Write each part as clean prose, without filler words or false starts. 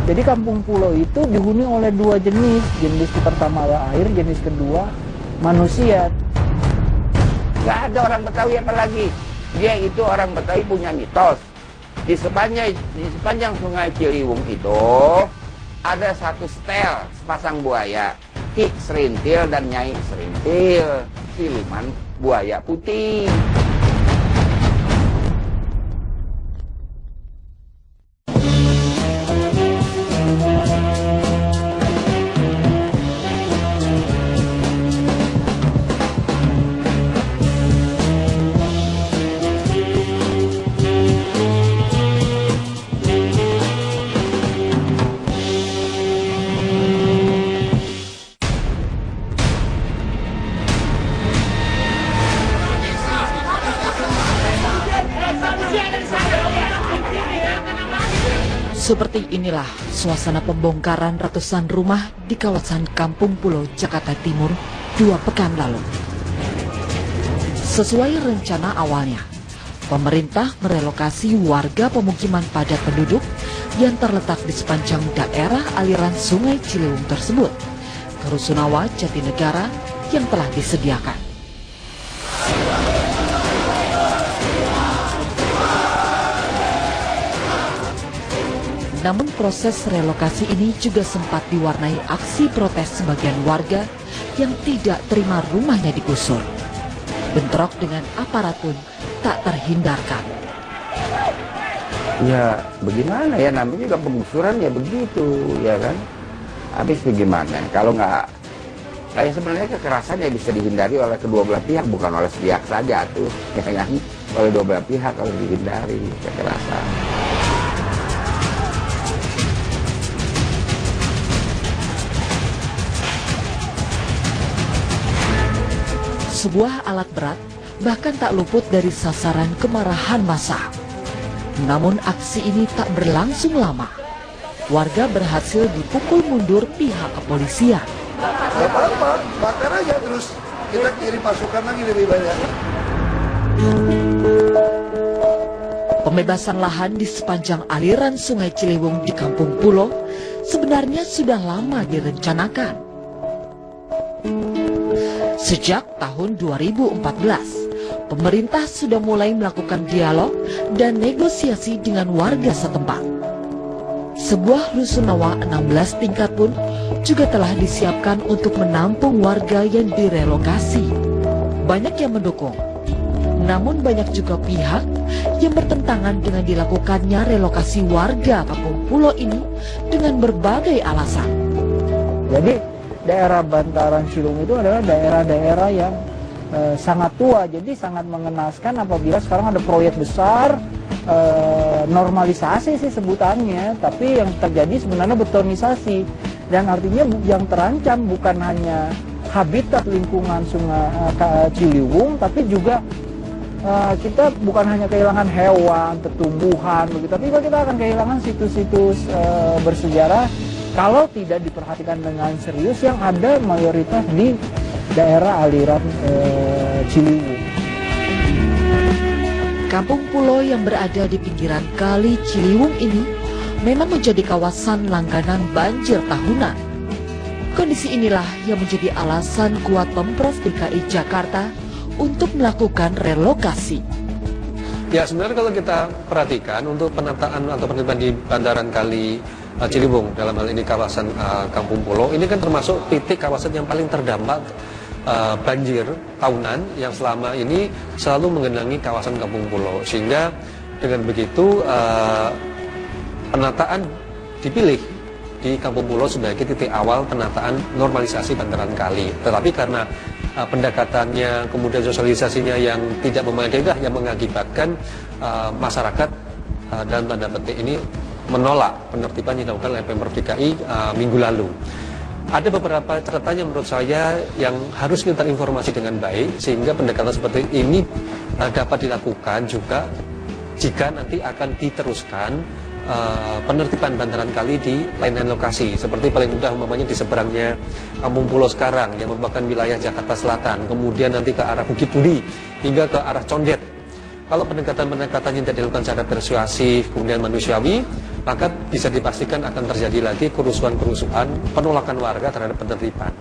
Jadi Kampung Pulau itu dihuni oleh dua jenis. Jenis pertama air, jenis kedua manusia. Nggak ada orang Betawi apalagi. Dia itu orang Betawi punya mitos. Di sepanjang sungai Ciliwung itu ada satu setel sepasang buaya. Ki Serintil dan Nyai Serintil, siluman buaya putih. Seperti inilah suasana pembongkaran ratusan rumah di kawasan Kampung Pulau, Jakarta Timur 2 pekan lalu. Sesuai rencana awalnya, pemerintah merelokasi warga pemukiman padat penduduk yang terletak di sepanjang daerah aliran Sungai Ciliwung tersebut ke Rusunawa Jatinegara yang telah disediakan. Namun proses relokasi ini juga sempat diwarnai aksi protes sebagian warga yang tidak terima rumahnya digusur. Bentrok dengan aparat pun tak terhindarkan. Ya bagaimana ya, namanya juga penggusuran ya begitu ya kan. Habis bagaimana kalau nggak, kayak sebenarnya kekerasan ya bisa dihindari oleh kedua belah pihak, bukan oleh sepihak saja tuh ya kan. Oleh dua belah pihak kalau dihindari kekerasan. Sebuah alat berat bahkan tak luput dari sasaran kemarahan massa. Namun aksi ini tak berlangsung lama. Warga berhasil dipukul mundur pihak kepolisian. Gak apa-apa, bakar aja terus kita kirim pasukan lagi lebih banyak. Pembebasan lahan di sepanjang aliran Sungai Ciliwung di Kampung Pulau sebenarnya sudah lama direncanakan. Sejak tahun 2014, pemerintah sudah mulai melakukan dialog dan negosiasi dengan warga setempat. Sebuah rusunawa 16 tingkat pun juga telah disiapkan untuk menampung warga yang direlokasi. Banyak yang mendukung, namun banyak juga pihak yang bertentangan dengan dilakukannya relokasi warga Kampung Pulau ini dengan berbagai alasan. Jadi daerah bantaran Ciliwung itu adalah daerah-daerah yang sangat tua, jadi sangat mengenaskan apabila sekarang ada proyek besar, normalisasi sih sebutannya, tapi yang terjadi sebenarnya betonisasi, dan artinya yang terancam bukan hanya habitat lingkungan Sungai Ciliwung, tapi juga kita bukan hanya kehilangan hewan, tumbuhan, begitu, tapi juga kita akan kehilangan situs-situs bersejarah kalau tidak diperhatikan dengan serius yang ada mayoritas di daerah aliran Ciliwung. Kampung Pulau yang berada di pinggiran Kali Ciliwung ini memang menjadi kawasan langganan banjir tahunan. Kondisi inilah yang menjadi alasan kuat Pemprov DKI Jakarta untuk melakukan relokasi. Ya sebenarnya kalau kita perhatikan untuk penataan atau penertiban di bantaran Kali Ciliwung, dalam hal ini kawasan Kampung Pulau, ini kan termasuk titik kawasan yang paling terdampak banjir tahunan yang selama ini selalu menggenangi kawasan Kampung Pulau. Sehingga dengan begitu penataan dipilih di Kampung Pulau sebagai titik awal penataan normalisasi bantaran kali. Tetapi karena pendekatannya, kemudian sosialisasinya yang tidak memadai, yang mengakibatkan masyarakat dalam tanda petik ini menolak penertiban yang dilakukan oleh Pemprov DKI minggu lalu. Ada beberapa catatan yang menurut saya yang harus kita informasi dengan baik, sehingga pendekatan seperti ini dapat dilakukan juga jika nanti akan diteruskan penertiban bantaran kali di lain lokasi. Seperti paling mudah umpamanya di seberangnya Kampung Pulau sekarang yang merupakan wilayah Jakarta Selatan, kemudian nanti ke arah Bukit Duri hingga ke arah Condet. Kalau pendekatan-pendekatan yang tidak dilakukan secara persuasif kemudian manusiawi, maka bisa dipastikan akan terjadi lagi kerusuhan-kerusuhan, penolakan warga terhadap penertiban.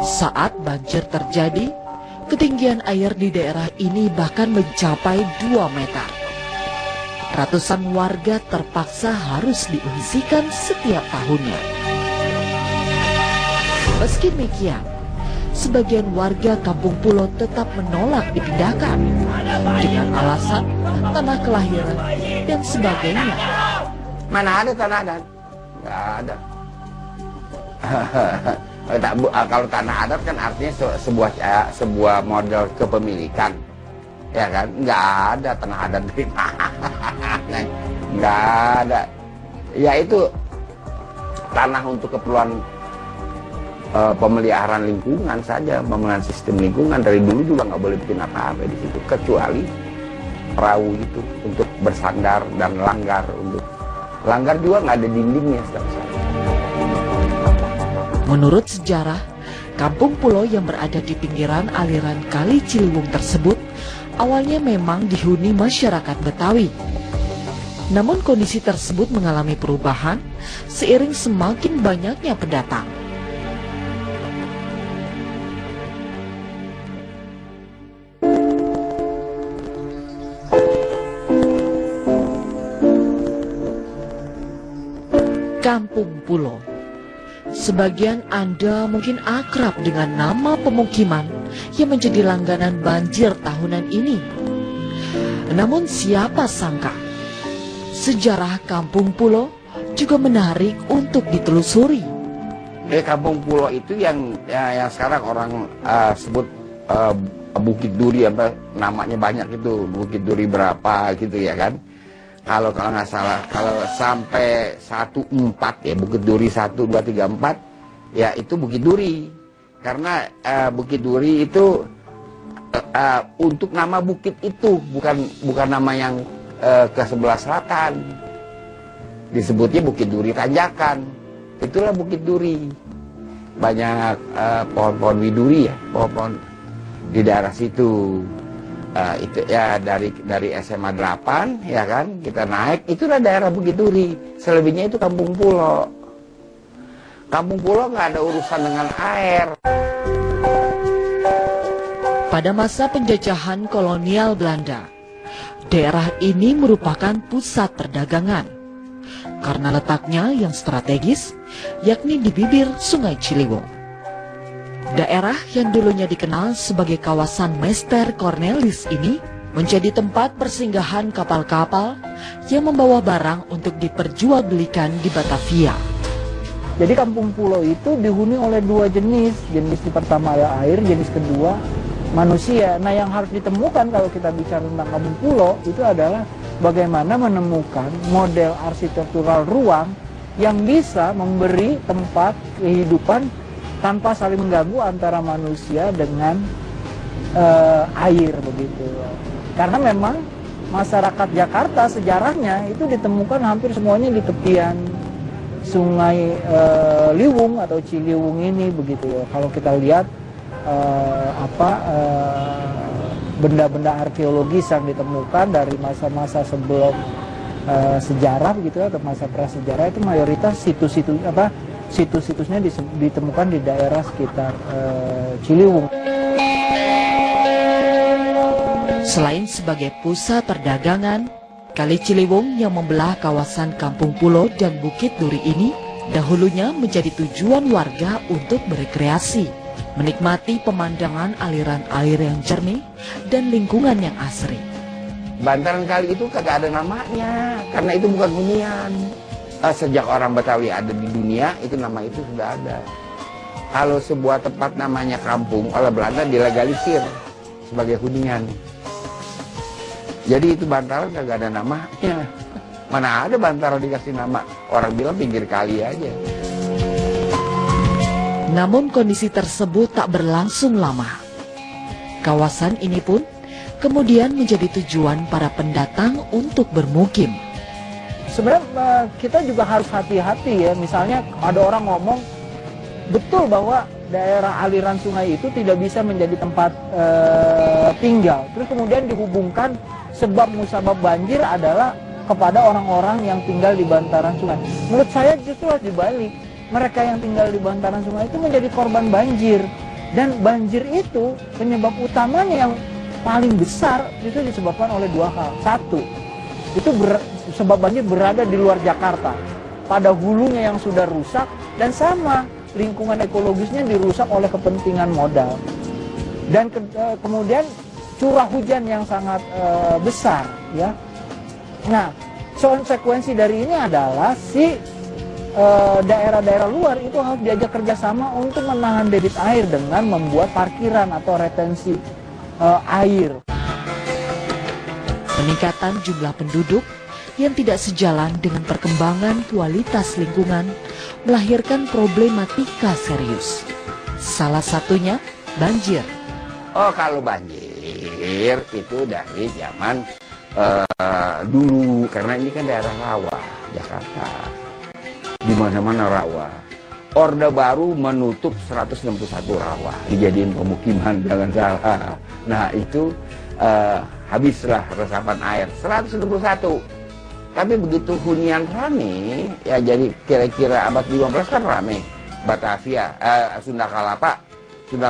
Saat banjir terjadi, ketinggian air di daerah ini bahkan mencapai 2 meter. Ratusan warga terpaksa harus diungsikan setiap tahunnya. Meski demikian, sebagian warga Kampung Pulo tetap menolak dipindahkan dengan alasan tanah kelahiran dan sebagainya. Mana ada tanah adat? Nggak ada. Kalau tanah adat kan artinya sebuah model kepemilikan, ya kan? Nggak ada tanah adat di nggak ada. Ya itu tanah untuk keperluan pemeliharaan lingkungan saja, pemeliharaan sistem lingkungan. Dari dulu juga nggak boleh bikin apa-apa di situ, kecuali perahu itu untuk bersandar dan langgar. Untuk langgar juga nggak ada dindingnya setahu saya. Menurut sejarah, Kampung Pulo yang berada di pinggiran aliran Kali Ciliwung tersebut awalnya memang dihuni masyarakat Betawi. Namun kondisi tersebut mengalami perubahan seiring semakin banyaknya pendatang. Kampung Pulo. Sebagian Anda mungkin akrab dengan nama pemukiman yang menjadi langganan banjir tahunan ini. Namun siapa sangka, sejarah Kampung Pulo juga menarik untuk ditelusuri. Kampung Pulo itu yang sekarang orang sebut Bukit Duri, apa namanya banyak itu, Bukit Duri berapa gitu ya kan. Kalau nggak salah, kalau sampai 14 ya, Bukit Duri 1, 2, 3, 4, ya itu Bukit Duri. Karena Bukit Duri itu untuk nama bukit itu, bukan nama yang ke sebelah selatan. Disebutnya Bukit Duri Tanjakan. Itulah Bukit Duri. Banyak pohon-pohon widuri ya, pohon-pohon di daerah situ. Itu ya dari SMA 8 ya kan, kita naik itulah daerah Bukit Duri. Selebihnya itu Kampung Pulo. Kampung Pulo nggak ada urusan dengan air. Pada masa penjajahan kolonial Belanda, daerah ini merupakan pusat perdagangan karena letaknya yang strategis, yakni di bibir Sungai Ciliwung. Daerah yang dulunya dikenal sebagai kawasan Meester Cornelis ini menjadi tempat persinggahan kapal-kapal yang membawa barang untuk diperjualbelikan di Batavia. Jadi Kampung Pulo itu dihuni oleh 2 jenis. Jenis pertama adalah air, jenis kedua manusia. Nah, yang harus ditemukan kalau kita bicara tentang Kampung Pulo itu adalah bagaimana menemukan model arsitektural ruang yang bisa memberi tempat kehidupan tanpa saling mengganggu antara manusia dengan air begitu. Karena memang masyarakat Jakarta sejarahnya itu ditemukan hampir semuanya di tepian Sungai Liwung atau Ciliwung ini begitu ya. Kalau kita lihat benda-benda arkeologis yang ditemukan dari masa-masa sebelum sejarah gitu atau masa prasejarah itu mayoritas situs-situsnya ditemukan di daerah sekitar Ciliwung. Selain sebagai pusat perdagangan, Kali Ciliwung yang membelah kawasan Kampung Pulo dan Bukit Duri ini dahulunya menjadi tujuan warga untuk berekreasi, menikmati pemandangan aliran air yang jernih dan lingkungan yang asri. Bantaran kali itu kagak ada namanya, karena itu bukan hunian. Sejak orang Betawi ada di dunia, itu nama itu sudah ada. Kalau sebuah tempat namanya kampung, oleh Belanda dilegalisir sebagai hunian. Jadi itu bantaran kagak ada namanya. Mana ada bantaran dikasih nama, orang bilang pinggir kali aja. Namun kondisi tersebut tak berlangsung lama. Kawasan ini pun kemudian menjadi tujuan para pendatang untuk bermukim. Sebenarnya kita juga harus hati-hati ya. Misalnya ada orang ngomong betul bahwa daerah aliran sungai itu tidak bisa menjadi tempat tinggal. Terus kemudian dihubungkan sebab musabab banjir adalah kepada orang-orang yang tinggal di bantaran sungai. Menurut saya justru harus dibalik. Mereka yang tinggal di bantaran sungai itu menjadi korban banjir. Dan banjir itu penyebab utamanya yang paling besar itu disebabkan oleh dua hal. Satu, itu sebab banjir berada di luar Jakarta, pada hulunya yang sudah rusak, dan sama lingkungan ekologisnya dirusak oleh kepentingan modal. Dan kemudian curah hujan yang sangat besar, ya. Nah, konsekuensi dari ini adalah daerah-daerah luar itu harus diajak kerjasama untuk menahan debit air dengan membuat parkiran atau retensi air. Peningkatan jumlah penduduk yang tidak sejalan dengan perkembangan kualitas lingkungan melahirkan problematika serius. Salah satunya banjir. Oh, kalau banjir itu dari zaman dulu, karena ini kan daerah rawa Jakarta, di mana-mana rawa. Orde Baru menutup 161 rawa, dijadiin pemukiman, jangan salah. Nah itu habislah resapan air 161. Tapi begitu hunian rame, ya jadi kira-kira abad 15 kan rame. Batavia, Sunda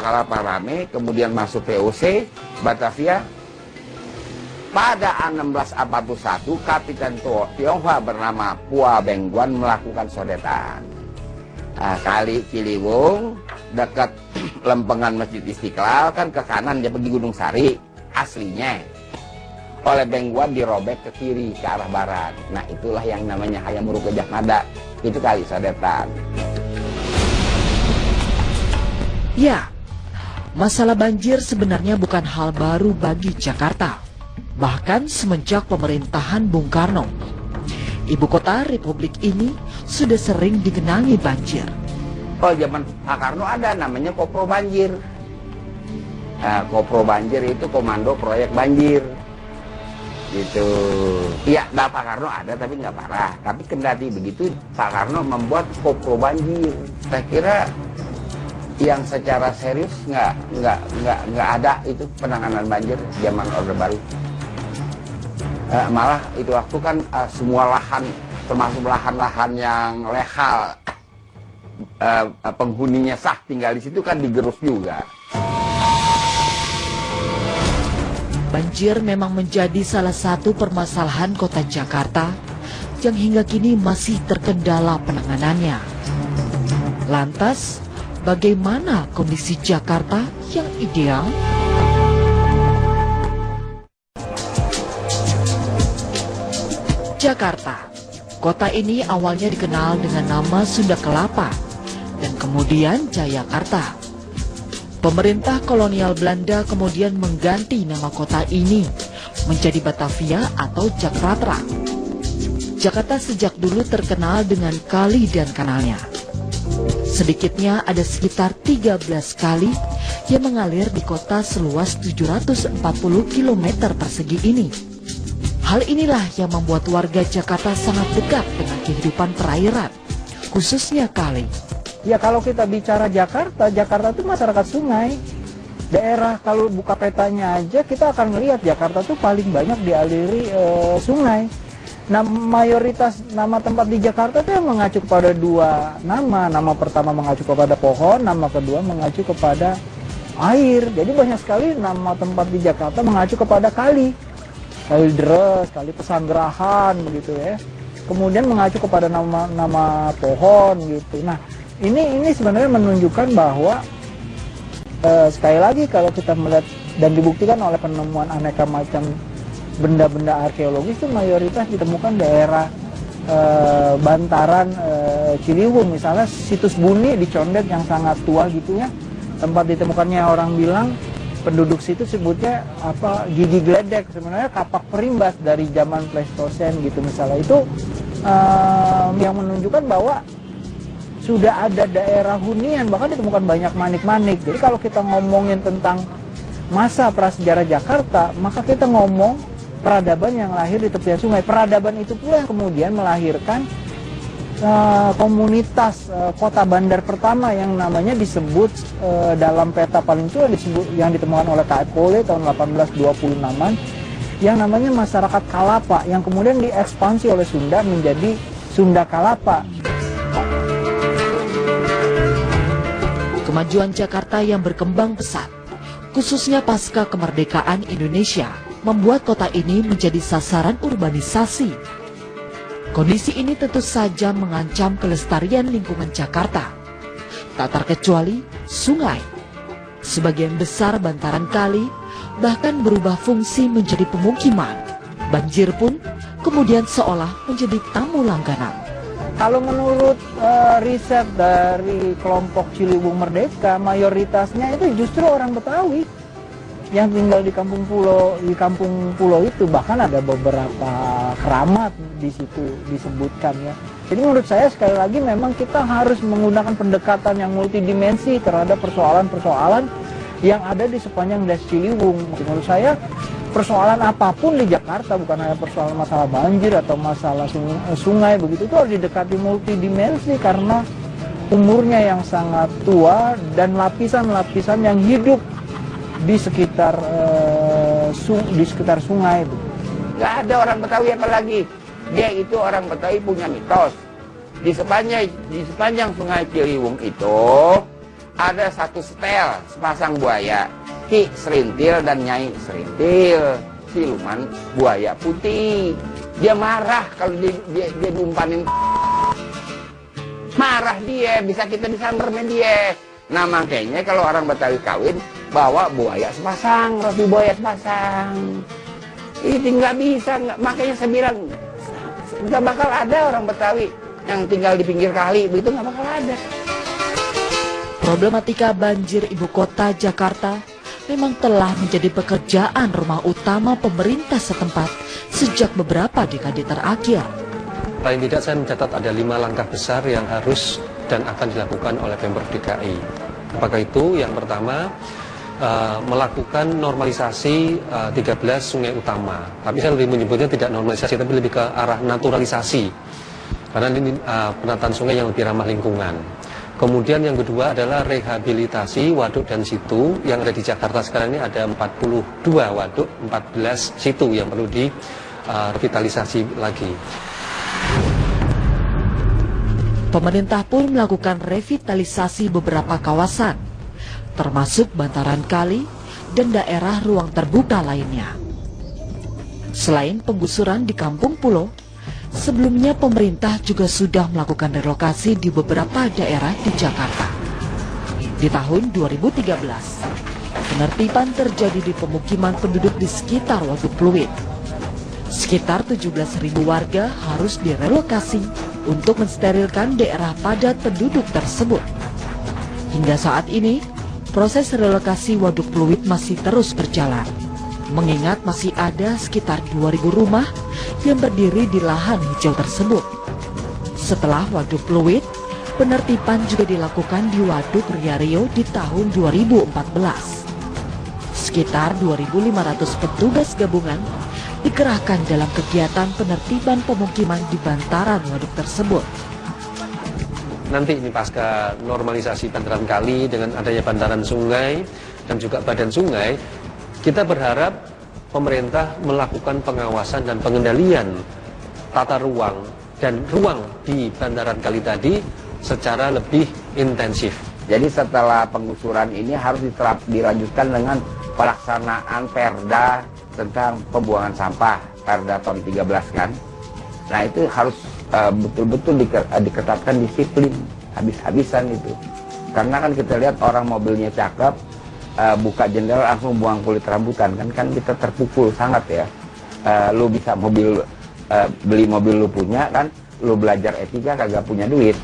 Kalapa rame, kemudian masuk VOC, Batavia. Pada 1641, Kapitan Tionghoa bernama Pua Bengguan melakukan sodetan. Kali Ciliwung, dekat lempengan Masjid Istiqlal, kan ke kanan dia pergi Gunung Sari, aslinya. Oleh Bengguan dirobek ke kiri, ke arah barat. Nah itulah yang namanya Hayam Muruk Gajah Mada, itu kali sodetan. Ya, masalah banjir sebenarnya bukan hal baru bagi Jakarta. Bahkan semenjak pemerintahan Bung Karno, ibu kota Republik ini sudah sering digenangi banjir. Oh, zaman Pak Karno ada namanya Kopro Banjir. Kopro Banjir itu komando proyek banjir. Gitu. Iya, Pak Karno ada tapi nggak parah. Tapi kendati begitu, Pak Karno membuat Kopro Banjir. Saya kira yang secara serius nggak ada itu penanganan banjir zaman Orde Baru. Malah itu waktu kan semua lahan, termasuk lahan-lahan yang legal, penghuninya sah tinggal di situ kan digerus juga. Banjir memang menjadi salah satu permasalahan kota Jakarta yang hingga kini masih terkendala penanganannya. Lantas, bagaimana kondisi Jakarta yang ideal? Jakarta, kota ini awalnya dikenal dengan nama Sunda Kelapa dan kemudian Jayakarta. Pemerintah kolonial Belanda kemudian mengganti nama kota ini menjadi Batavia atau Jakarta. Jakarta sejak dulu terkenal dengan kali dan kanalnya. Sedikitnya ada sekitar 13 kali yang mengalir di kota seluas 740 km persegi ini. Hal inilah yang membuat warga Jakarta sangat dekat dengan kehidupan perairan, khususnya kali. Ya kalau kita bicara Jakarta, Jakarta itu masyarakat sungai. Daerah kalau buka petanya aja kita akan melihat Jakarta itu paling banyak dialiri sungai. Nah mayoritas nama tempat di Jakarta itu yang mengacu kepada dua nama. Nama pertama mengacu kepada pohon, nama kedua mengacu kepada air. Jadi banyak sekali nama tempat di Jakarta mengacu kepada kali. Kali Deres, kali Pesanggerahan begitu ya. Kemudian mengacu kepada nama pohon gitu. Nah, ini sebenarnya menunjukkan bahwa sekali lagi kalau kita melihat dan dibuktikan oleh penemuan aneka macam benda-benda arkeologis itu mayoritas ditemukan daerah bantaran Ciliwung, misalnya situs Buni di Condet yang sangat tua gitu ya. Tempat ditemukannya orang bilang penduduk situ sebutnya apa, gigi gledek, sebenarnya kapak perimbas dari zaman Pleistosen gitu misalnya. Itu yang menunjukkan bahwa sudah ada daerah hunian, bahkan ditemukan banyak manik-manik. Jadi kalau kita ngomongin tentang masa prasejarah Jakarta, maka kita ngomong peradaban yang lahir di tepian sungai. Peradaban itu pula yang kemudian melahirkan komunitas kota bandar pertama yang namanya disebut dalam peta paling tua yang ditemukan oleh K.F. Cole tahun 1826 yang namanya masyarakat Kalapa yang kemudian diekspansi oleh Sunda menjadi Sunda Kalapa. Kemajuan Jakarta yang berkembang pesat, khususnya pasca kemerdekaan Indonesia, membuat kota ini menjadi sasaran urbanisasi. Kondisi ini tentu saja mengancam kelestarian lingkungan Jakarta, tak terkecuali sungai. Sebagian besar bantaran kali bahkan berubah fungsi menjadi pemukiman. Banjir pun kemudian seolah menjadi tamu langganan. Kalau menurut riset dari kelompok Ciliwung Merdeka, mayoritasnya itu justru orang Betawi yang tinggal di kampung pulau itu. Bahkan ada beberapa keramat di situ disebutkan ya. Jadi menurut saya sekali lagi memang kita harus menggunakan pendekatan yang multidimensi terhadap persoalan-persoalan yang ada di sepanjang Das Ciliwung. Menurut saya persoalan apapun di Jakarta, bukan hanya persoalan masalah banjir atau masalah sungai begitu, itu harus didekati multidimensi karena umurnya yang sangat tua dan lapisan-lapisan yang hidup di sekitar sungai. Nggak ada orang Betawi apalagi. Dia itu orang Betawi punya mitos. Di sepanjang sungai Ciliwung itu ada satu setel sepasang buaya, Ki Serintil dan Nyai Serintil, siluman buaya putih. Dia marah kalau dia diumpanin. Marah dia, kita bisa mermen dia. Nah makanya kalau orang Betawi kawin bawa buaya sepasang, roti buaya sepasang. Itu nggak bisa, makanya saya bilang nggak bakal ada orang Betawi yang tinggal di pinggir kali, begitu nggak bakal ada. Problematika banjir ibu kota Jakarta memang telah menjadi pekerjaan rumah utama pemerintah setempat sejak beberapa dekade terakhir. Paling tidak saya mencatat ada 5 langkah besar yang harus dan akan dilakukan oleh Pemprov DKI. Apakah itu? Yang pertama, melakukan normalisasi 13 sungai utama. Tapi saya lebih menyebutnya tidak normalisasi, tapi lebih ke arah naturalisasi. Karena ini penataan sungai yang lebih ramah lingkungan. Kemudian yang kedua adalah rehabilitasi waduk dan situ yang ada di Jakarta sekarang ini ada 42 waduk, 14 situ yang perlu direvitalisasi lagi. Pemerintah pun melakukan revitalisasi beberapa kawasan, termasuk bantaran kali dan daerah ruang terbuka lainnya. Selain penggusuran di kampung pulau, sebelumnya pemerintah juga sudah melakukan relokasi di beberapa daerah di Jakarta. Di tahun 2013, penertiban terjadi di pemukiman penduduk di sekitar Waduk Pluit. Sekitar 17.000 warga harus direlokasi untuk mensterilkan daerah padat penduduk tersebut. Hingga saat ini, proses relokasi Waduk Pluit masih terus berjalan, mengingat masih ada sekitar 2.000 rumah yang berdiri di lahan hijau tersebut. Setelah Waduk Pluit, penertiban juga dilakukan di Waduk Riario di tahun 2014. Sekitar 2.500 petugas gabungan dikerahkan dalam kegiatan penertiban pemukiman di bantaran waduk tersebut. Nanti ini pasca normalisasi bantaran kali dengan adanya bantaran sungai dan juga badan sungai, kita berharap pemerintah melakukan pengawasan dan pengendalian tata ruang dan ruang di bantaran kali tadi secara lebih intensif. Jadi setelah penggusuran ini harus dilanjutkan dengan pelaksanaan Perda tentang pembuangan sampah, Perda tahun 13 kan. Nah itu harus betul-betul diketatkan disiplin, habis-habisan itu. Karena kan kita lihat orang mobilnya cakep, buka jendela langsung buang kulit rambutan, kan kita terpukul sangat ya. Lu bisa beli mobil lu punya kan, lu belajar etika kagak punya duit.